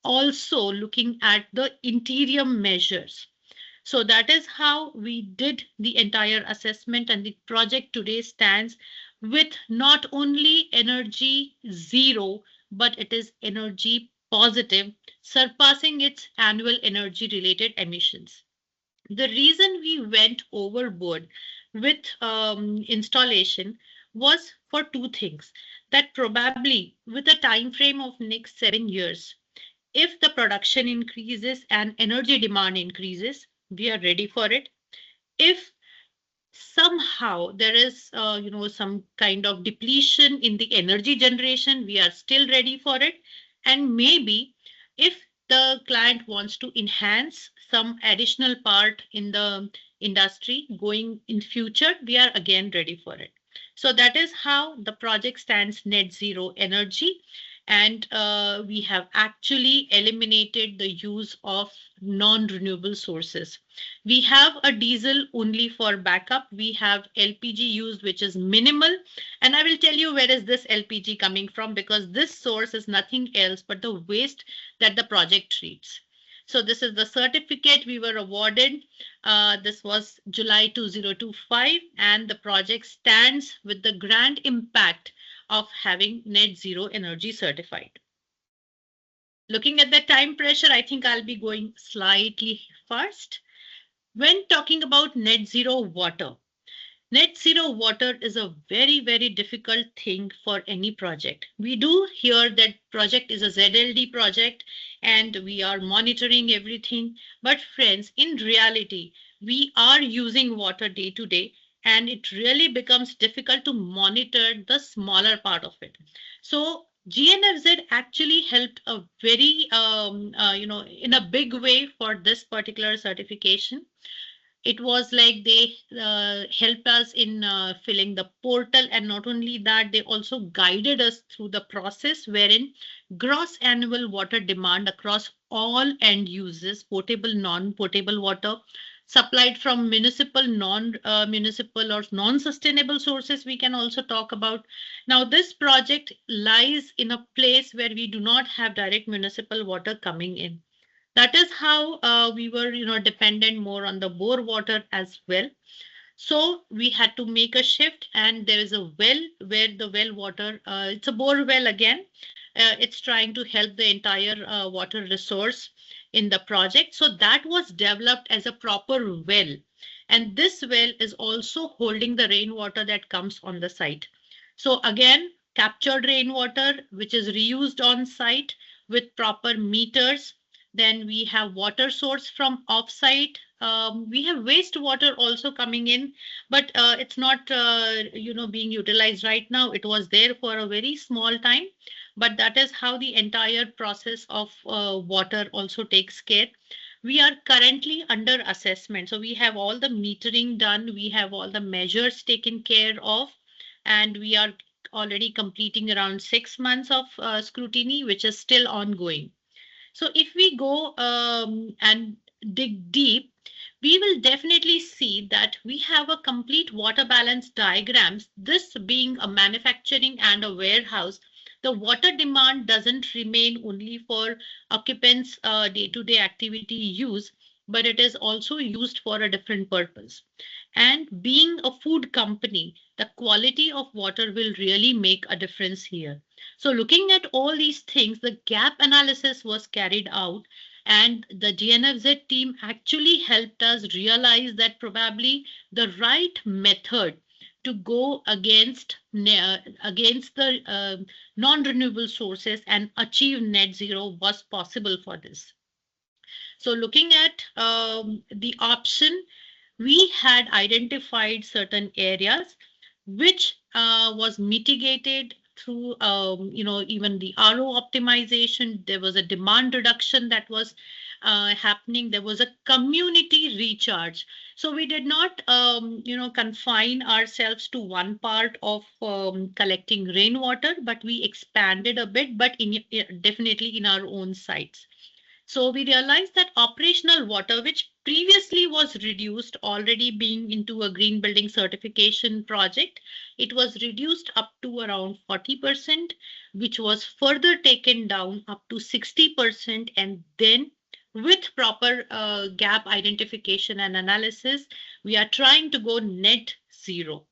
Also looking at the interior measures. So that is how we did the entire assessment, and the project today stands with not only energy zero, but it is energy positive, surpassing its annual energy related emissions. The reason we went overboard with installation was for two things, that probably with a time frame of next 7 years, if the production increases and energy demand increases, we are ready for it. If somehow there is some kind of depletion in the energy generation, we are still ready for it. And maybe if the client wants to enhance some additional part in the industry going in future, we are again ready for it. So that is how the project stands net zero energy. And we have actually eliminated the use of non-renewable sources. We have a diesel only for backup. We have LPG used, which is minimal. And I will tell you where is this LPG coming from, because this source is nothing else but the waste that the project treats. So this is the certificate we were awarded. This was July 2025, and the project stands with the grand impact of having net zero energy certified. Looking at the time pressure, I think I'll be going slightly fast. When talking about net zero water is a very, very difficult thing for any project. We do hear that project is a ZLD project and we are monitoring everything. But friends, in reality, we are using water day to day, and it really becomes difficult to monitor the smaller part of it. So GNFZ actually helped a very, in a big way for this particular certification. It was like they helped us in filling the portal, and not only that, they also guided us through the process wherein gross annual water demand across all end uses, potable, non-potable water, supplied from municipal, non-municipal or non-sustainable sources, we can also talk about. Now, this project lies in a place where we do not have direct municipal water coming in. That is how we were, dependent more on the bore water as well. So we had to make a shift, and there is a well where the well water, it's a bore well again. It's trying to help the entire water resource in the project. So that was developed as a proper well. And this well is also holding the rainwater that comes on the site. So again, captured rainwater, which is reused on site with proper meters. Then we have water source from offsite. We have wastewater also coming in, but it's not, being utilized right now. It was there for a very small time, but that is how the entire process of water also takes care. We are currently under assessment. So we have all the metering done. We have all the measures taken care of, and we are already completing around 6 months of scrutiny, which is still ongoing. So if we go and dig deep, we will definitely see that we have a complete water balance diagrams. This being a manufacturing and a warehouse, the water demand doesn't remain only for occupants' day-to-day activity use, but it is also used for a different purpose. And being a food company, the quality of water will really make a difference here. So looking at all these things, the gap analysis was carried out, and the GNFZ team actually helped us realize that probably the right method to go against the non-renewable sources and achieve net zero was possible for this. So looking at the option, we had identified certain areas which was mitigated through, even the RO optimization. There was a demand reduction that was happening. There was a community recharge. So we did not, confine ourselves to one part of collecting rainwater, but we expanded a bit, but definitely in our own sites. So we realized that operational water, which previously was reduced, already being into a green building certification project, it was reduced up to around 40%, which was further taken down up to 60%. And then with proper gap identification and analysis, we are trying to go net zero.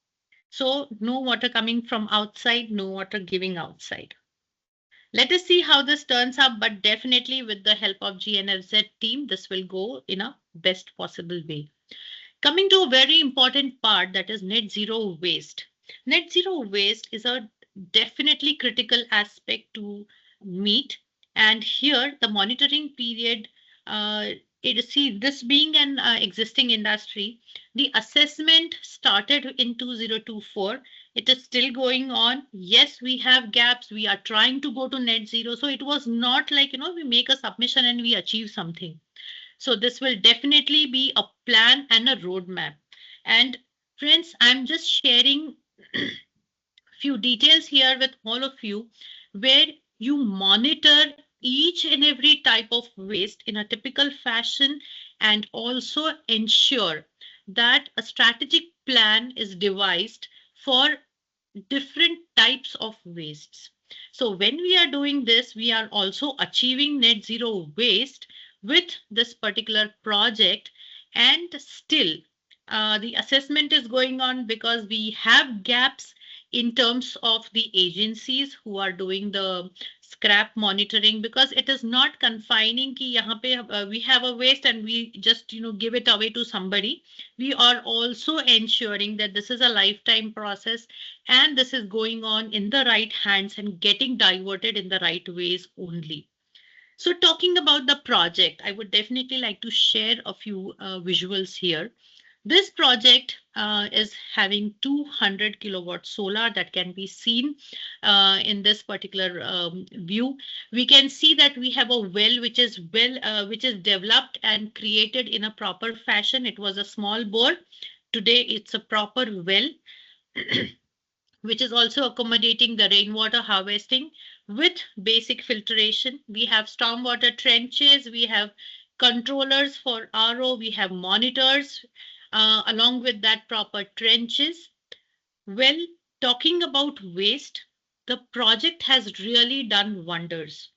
So no water coming from outside, no water giving outside. Let us see how this turns out, but definitely with the help of GNFZ team, this will go in a best possible way. Coming to a very important part, that is net zero waste. Net zero waste is a definitely critical aspect to meet. And here the monitoring period, this being an existing industry, the assessment started in 2024. It is still going on. Yes, we have gaps. We are trying to go to net zero. So it was not like, we make a submission and we achieve something. So this will definitely be a plan and a roadmap. And friends, I'm just sharing few details here with all of you where you monitor each and every type of waste in a typical fashion and also ensure that a strategic plan is devised for different types of wastes. So when we are doing this, we are also achieving net zero waste with this particular project, and still the assessment is going on because we have gaps in terms of the agencies who are doing the scrap monitoring, because it is not confining ki yahan pe we have a waste and we just give it away to somebody. We are also ensuring that this is a lifetime process and this is going on in the right hands and getting diverted in the right ways only. So talking about the project, I would definitely like to share a few visuals here. This project is having 200 kilowatt solar that can be seen in this particular view. We can see that we have a well which is developed and created in a proper fashion. It was a small bore. Today it's a proper well which is also accommodating the rainwater harvesting with basic filtration. We have stormwater trenches, we have controllers for RO, we have monitors along with that proper trenches. Well, talking about waste, the project has really done wonders.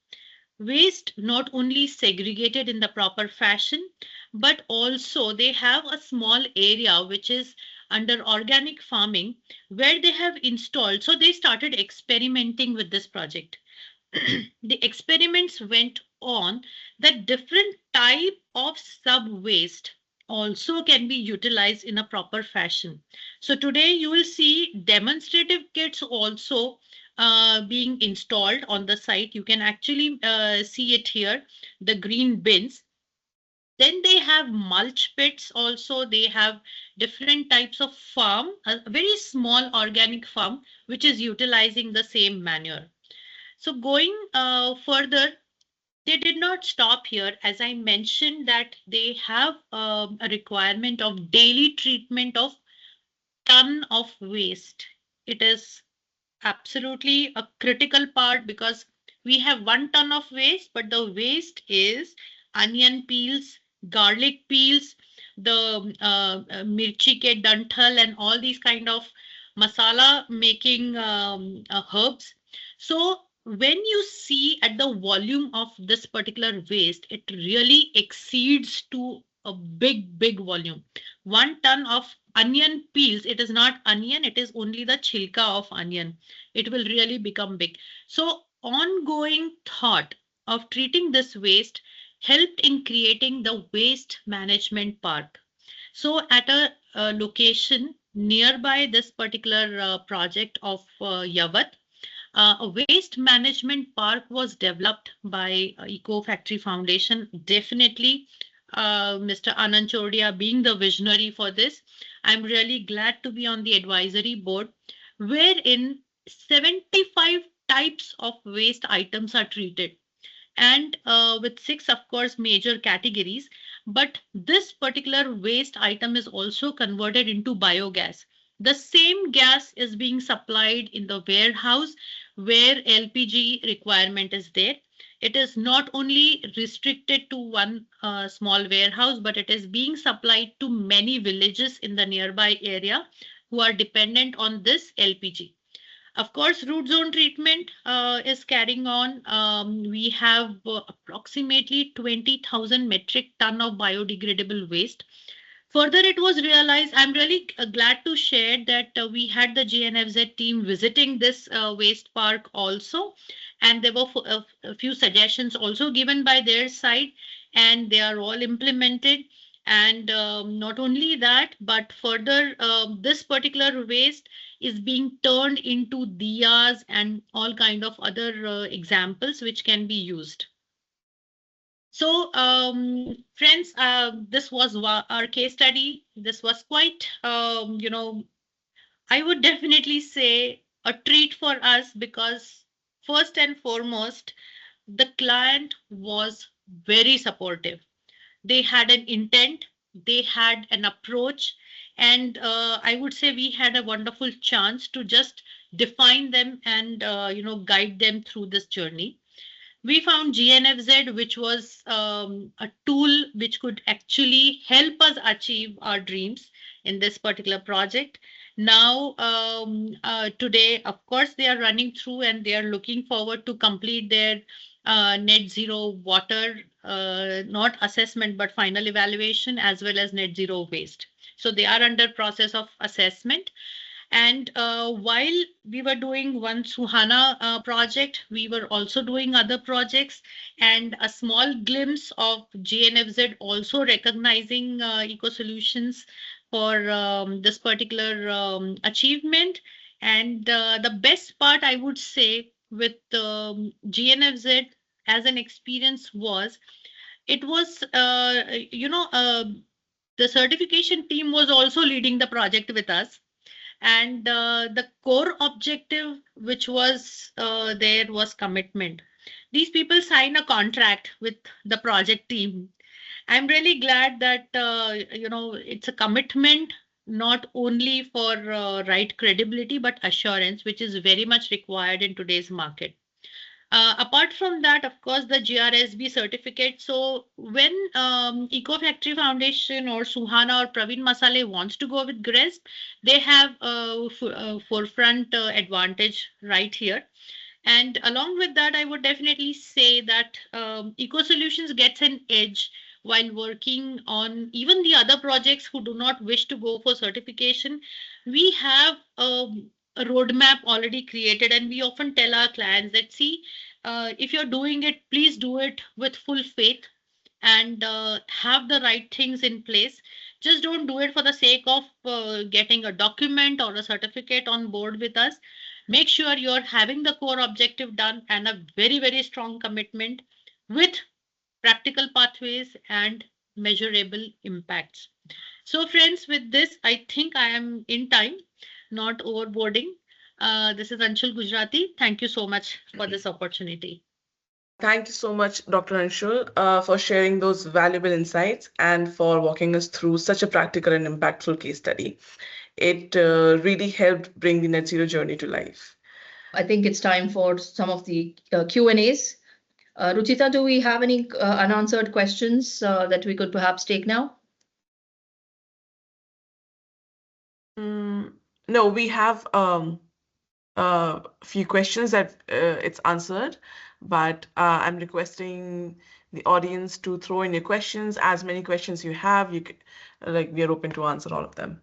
Waste not only segregated in the proper fashion, but also they have a small area which is under organic farming where they have installed. So they started experimenting with this project. The experiments went on that different type of sub waste also can be utilized in a proper fashion. So today you will see demonstrative kits also being installed on the site. You can actually see it here, the green bins. Then they have mulch pits also. They have different types of farm, a very small organic farm, which is utilizing the same manure. So going further, they did not stop here. As I mentioned that they have a requirement of daily treatment of ton of waste. It is absolutely a critical part because we have 1 ton of waste, but the waste is onion peels, garlic peels, the mirchi ke dantal and all these kind of masala making herbs. So when you see at the volume of this particular waste, it really exceeds to a big volume. 1 ton of onion peels, it is not onion, it is only the chilka of onion. It will really become big. So ongoing thought of treating this waste helped in creating the waste management park. So at a location nearby this particular project of Yavat, a waste management park was developed by Eco Factory Foundation. Definitely, Mr. Anand Chodia being the visionary for this. I'm really glad to be on the advisory board, wherein 75 types of waste items are treated. and with 6, of course, major categories. But this particular waste item is also converted into biogas. The same gas is being supplied in the warehouse where LPG requirement is there. It is not only restricted to one small warehouse, but it is being supplied to many villages in the nearby area who are dependent on this LPG. Of course, root zone treatment is carrying on. We have approximately 20,000 metric ton of biodegradable waste. Further, it was realized, I'm really glad to share that we had the GNFZ team visiting this waste park also, and there were a few suggestions also given by their side, and they are all implemented. And not only that, but further, this particular waste is being turned into diyas and all kind of other examples which can be used. So, friends, this was our case study. This was quite, I would definitely say a treat for us, because first and foremost, the client was very supportive. They had an intent, they had an approach, and I would say we had a wonderful chance to just define them and, guide them through this journey. We found GNFZ, which was a tool which could actually help us achieve our dreams in this particular project. Now, today, of course, they are running through and they are looking forward to complete their net zero water, not assessment, but final evaluation, as well as net zero waste. So they are under process of assessment. And while we were doing one Suhana project, we were also doing other projects, and a small glimpse of GNFZ also recognizing Eco Solutions for this particular achievement. And the best part, I would say, with GNFZ as an experience was, it was, the certification team was also leading the project with us. And the core objective which was there was commitment. These people sign a contract with the project team. I'm really glad that it's a commitment not only for right credibility but assurance, which is very much required in today's market. Apart from that, of course, the GRSB certificate. So when Eco Factory Foundation or Suhana or Pravin Masalewale wants to go with GRESB, they have a forefront advantage right here. And along with that, I would definitely say that Eco Solutions gets an edge while working on even the other projects who do not wish to go for certification. We have a roadmap already created, and we often tell our clients that, see, if you're doing it, please do it with full faith and have the right things in place. Just don't do it for the sake of getting a document or a certificate on board with us. Make sure you're having the core objective done and a very, very strong commitment with practical pathways and measurable impacts. So friends, with this, I think I am in time, not overboarding. This is Anshul Gujarathi. Thank you so much for this opportunity. Thank you so much, Dr. Anshul, for sharing those valuable insights and for walking us through such a practical and impactful case study. It really helped bring the net zero journey to life. I think it's time for some of the Q&As. Ruchita, do we have any unanswered questions that we could perhaps take now? No, we have a few questions that it's answered, but I'm requesting the audience to throw in your questions. As many questions you have, we are open to answer all of them.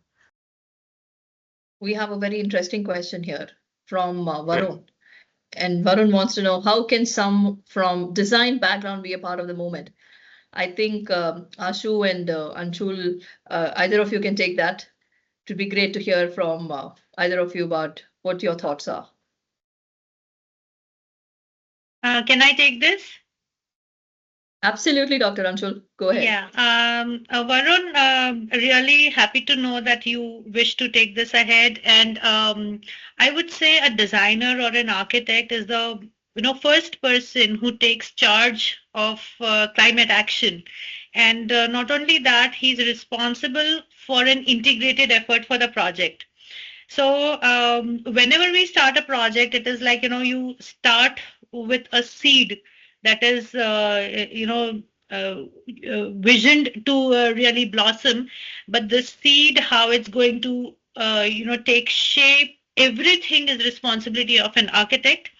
We have a very interesting question here from Varun. And Varun wants to know, how can some from design background be a part of the movement? I think Ashu and Anshul, either of you can take that. It would be great to hear from either of you about what your thoughts are. Can I take this? Absolutely, Dr. Anshul. Go ahead. Yeah, Varun, really happy to know that you wish to take this ahead. And I would say a designer or an architect is the first person who takes charge of climate action. And not only that, he's responsible for an integrated effort for the project. So whenever we start a project, it is like, you start with a seed that is, visioned to really blossom. But the seed, how it's going to, take shape, everything is responsibility of an architect.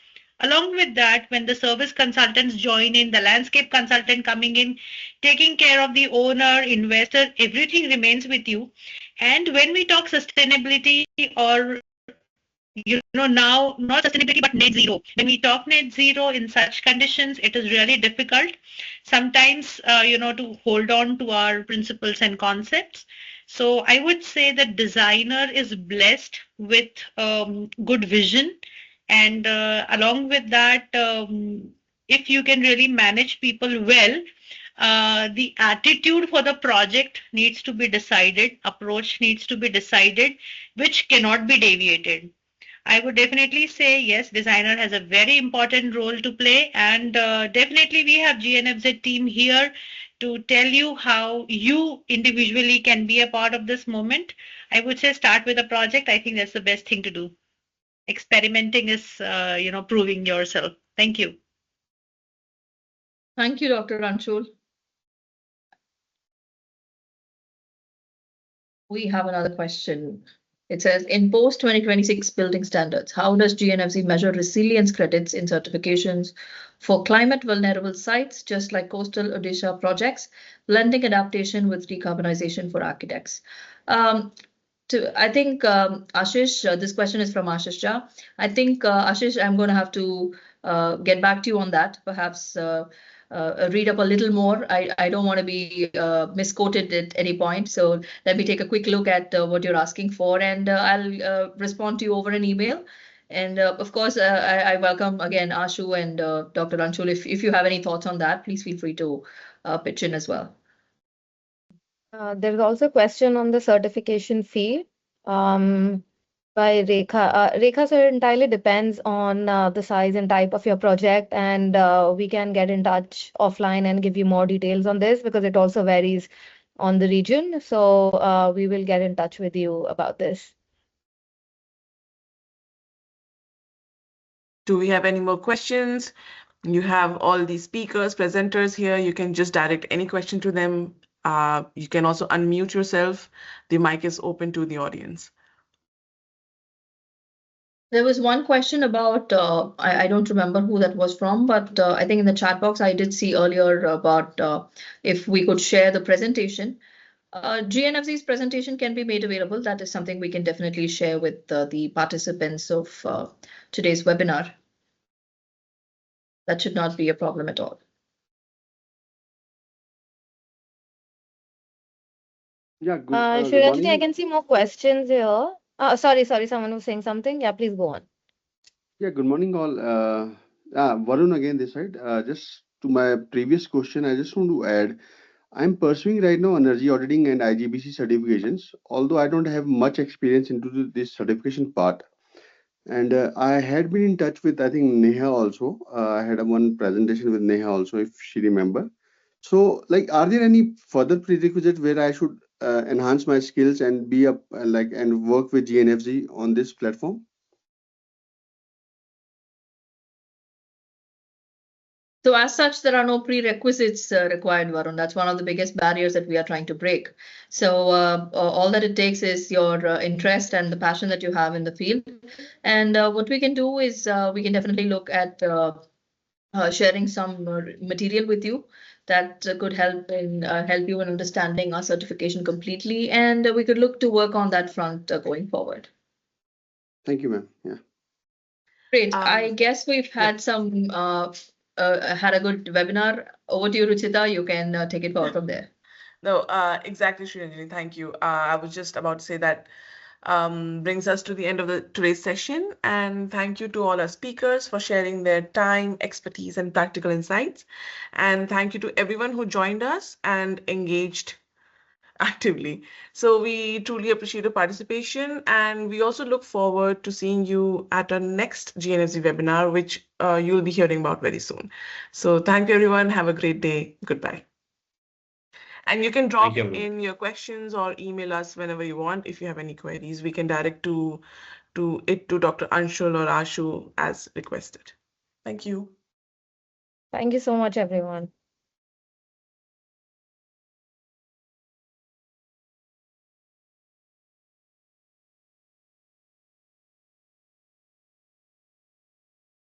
Along with that, when the service consultants join in, the landscape consultant coming in, taking care of the owner, investor, everything remains with you. And when we talk sustainability, or now not sustainability but net zero, when we talk net zero in such conditions, it is really difficult sometimes to hold on to our principles and concepts. So I would say that designer is blessed with good vision, and along with that, if you can really manage people well, the attitude for the project needs to be decided, approach needs to be decided, which cannot be deviated. I would definitely say yes, designer has a very important role to play, and definitely we have GNFZ team here to tell you how you individually can be a part of this moment. I would say start with a project. I think that's the best thing to do. Experimenting is, proving yourself. Thank you. Thank you, Dr. Anshul. We have another question. It says, in post-2026 building standards, how does GNFZ measure resilience credits in certifications for climate vulnerable sites, just like coastal Odisha projects, blending adaptation with decarbonization for architects? I think, Ashish, this question is from Ashish Jha. I think, Ashish, I'm going to have to get back to you on that, perhaps read up a little more. I don't want to be misquoted at any point. So let me take a quick look at what you're asking for, and I'll respond to you over an email. And of course, I welcome again Ashu and Dr. Anshul. If you have any thoughts on that, please feel free to pitch in as well. There is also a question on the certification fee by Rekha. Rekha, sir, it entirely depends on the size and type of your project, and we can get in touch offline and give you more details on this because it also varies on the region. So we will get in touch with you about this. Do we have any more questions? You have all these speakers, presenters here. You can just direct any question to them. You can also unmute yourself. The mic is open to the audience. There was one question about, I don't remember who that was from, but I think in the chat box I did see earlier about if we could share the presentation. GNFZ's presentation can be made available. That is something we can definitely share with the participants of today's webinar. That should not be a problem at all. Yeah, good. Sriranjani, I can see more questions here. Sorry, someone was saying something. Yeah, please go on. Yeah, good morning, all. Varun again this side. Just to my previous question, I just want to add, I'm pursuing right now energy auditing and IGBC certifications, although I don't have much experience into this certification part. And I had been in touch with, I think, Neha also. I had one presentation with Neha also, if she remember. So, like, are there any further prerequisites where I should enhance my skills and be up and work with GNFZ on this platform? So as such, there are no prerequisites required, Varun. That's one of the biggest barriers that we are trying to break. So all that it takes is your interest and the passion that you have in the field. And what we can do is we can definitely look at sharing some material with you that could help you in understanding our certification completely. And we could look to work on that front going forward. Thank you, ma'am. Yeah. Great. I guess we've had some had a good webinar. Over to you, Ruchita. You can take it forward from there. No, exactly, Sriranjani. Thank you. I was just about to say that brings us to the end of today's session. And thank you to all our speakers for sharing their time, expertise, and practical insights. And thank you to everyone who joined us and engaged actively. So we truly appreciate your participation, and we also look forward to seeing you at our next GNFZ webinar, which you'll be hearing about very soon. So thank you, everyone. Have a great day. Goodbye. And you can drop in your questions or email us whenever you want. If you have any queries, we can direct to Dr. Anshul or Ashu as requested. Thank you. Thank you so much, everyone.